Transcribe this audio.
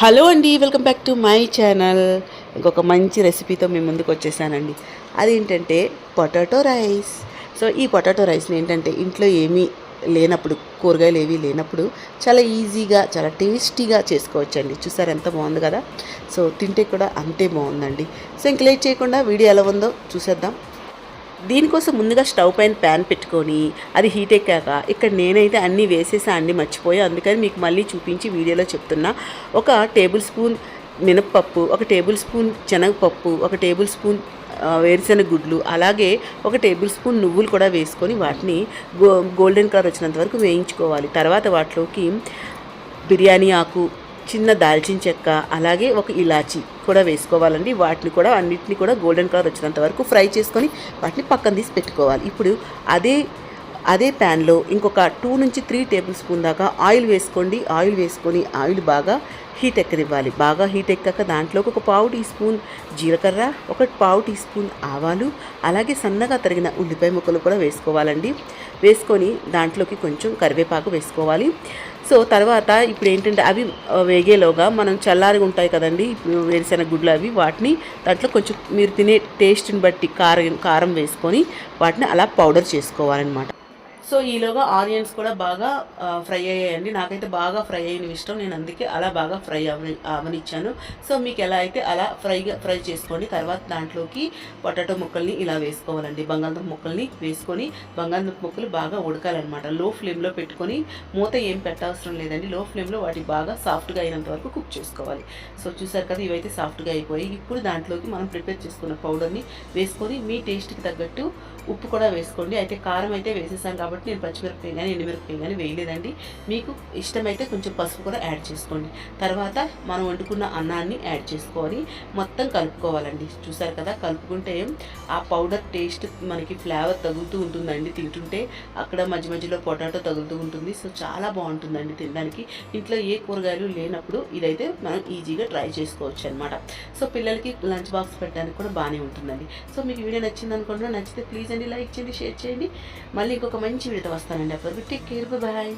Hello అండి, welcome back to my channel. ఇంకొక మంచి రెసిపీతో మేము ముందుకు వచ్చేసానండి. అదేంటంటే పొటాటో రైస్. సో ఈ పొటాటో రైస్ని ఏంటంటే ఇంట్లో ఏమీ లేనప్పుడు, కూరగాయలు ఏమీ లేనప్పుడు చాలా ఈజీగా, చాలా టేస్టీగా చేసుకోవచ్చండి. చూసారు ఎంత బాగుంది కదా. సో తింటే కూడా అంతే బాగుందండి. సో ఇంక లేట్ చేయకుండా వీడియో ఎలా ఉందో చూసేద్దాం. దీనికోసం ముందుగా స్టవ్ పైన ప్యాన్ పెట్టుకొని అది హీట్ ఎక్కాక ఇక్కడ నేనైతే అన్నీ వేసేసా అండి, మర్చిపోయా. అందుకని మీకు మళ్ళీ చూపించి వీడియోలో చెప్తున్నా. ఒక టేబుల్ స్పూన్ మినప్పప్పు, ఒక టేబుల్ స్పూన్ శనగపప్పు, ఒక టేబుల్ స్పూన్ వేరుశెనగ గుడ్లు, అలాగే ఒక టేబుల్ స్పూన్ నువ్వులు కూడా వేసుకొని వాటిని గోల్డెన్ కలర్ వచ్చినంత వరకు వేయించుకోవాలి. తర్వాత వాటిలోకి బిర్యానీ ఆకు, చిన్న దాల్చిన చెక్క, అలాగే ఒక ఇలాచి కూడా వేసుకోవాలండి. వాటిని కూడా అన్నిటిని కూడా గోల్డెన్ కలర్ వచ్చినంత వరకు ఫ్రై చేసుకొని వాటిని పక్కన తీసి పెట్టుకోవాలి. ఇప్పుడు అదే ప్యాన్లో ఇంకొక 2 నుంచి 3 టేబుల్ స్పూన్ దాకా ఆయిల్ వేసుకోండి. ఆయిల్ వేసుకొని ఆయిల్ బాగా హీట్ ఎక్కనివ్వాలి. బాగా హీట్ ఎక్కాక దాంట్లోకి ఒక పావు టీ స్పూన్ జీలకర్ర, ఒక పావు టీ స్పూన్ ఆవాలు, అలాగే సన్నగా తరిగిన ఉల్లిపాయ ముక్కలు కూడా వేసుకోవాలండి. వేసుకొని దాంట్లోకి కొంచెం కరివేపాకు వేసుకోవాలి. సో తర్వాత ఇప్పుడు ఏంటంటే అవి వేగేలోగా మనం చల్లారి ఉంటాయి కదండి, ఇప్పుడు వేరుశెనగ గుడ్లు అవి, వాటిని దాంట్లో కొంచెం మీరు తినే టేస్ట్ని బట్టి కారం వేసుకొని వాటిని అలా పౌడర్ చేసుకోవాలన్నమాట. సో ఈలోగా ఆనియన్స్ కూడా బాగా ఫ్రై అయ్యాయండి. నాకైతే బాగా ఫ్రై అయిన ఇష్టం, నేను అందుకే అలా బాగా ఫ్రై అవనిచ్చాను. సో మీకు ఎలా అయితే అలా ఫ్రై చేసుకోండి. తర్వాత దాంట్లోకి పొటాటో ముక్కల్ని ఇలా వేసుకోవాలండి. బంగాళదుంప ముక్కల్ని వేసుకొని బంగాళదుంప ముక్కలు బాగా ఉడకాలన్నమాట. లో ఫ్లేమ్లో పెట్టుకొని, మూత ఏం పెట్టవసరం లేదండి. లో ఫ్లేమ్లో వాటి బాగా సాఫ్ట్గా అయినంత వరకు కుక్ చేసుకోవాలి. సో చూసారు కదా, ఇవైతే సాఫ్ట్గా అయిపోయి ఇప్పుడు దాంట్లోకి మనం ప్రిపేర్ చేసుకున్న పౌడర్ని వేసుకొని మీ టేస్ట్కి తగ్గట్టు ఉప్పు కూడా వేసుకోండి. అయితే కారం అయితే వేసేసాం కాబట్టి నేను పచ్చిమిరపకాయ కానీ ఎండుమిరపకాయ కానీ వేయలేదండి. మీకు ఇష్టమైతే కొంచెం పసుపు కూడా యాడ్ చేసుకోండి. తర్వాత మనం వండుకున్న అన్నాన్ని యాడ్ చేసుకొని మొత్తం కలుపుకోవాలండి. చూసారు కదా, కలుపుకుంటే ఆ పౌడర్ టేస్ట్ మనకి ఫ్లేవర్ తగులుతూ ఉంటుందండి. తింటుంటే అక్కడ మధ్య మధ్యలో పొటాటో తగులుతూ ఉంటుంది. సో చాలా బాగుంటుందండి తినడానికి. ఇంట్లో ఏ కూరగాయలు లేనప్పుడు ఇదైతే మనం ఈజీగా ట్రై చేసుకోవచ్చు అనమాట. సో పిల్లలకి లంచ్ బాక్స్ పెట్టడానికి కూడా బాగానే ఉంటుందండి. సో మీకు వీడియో నచ్చింది అనుకుంటున్నా. నచ్చితే ప్లీజ్ అండి లైక్ చేయండి, షేర్ చేయండి. మళ్ళీ ఇంకొక మంచి వీడియోతో వస్తానండి. అప్పటికి టేక్ కేర్, బాయ్.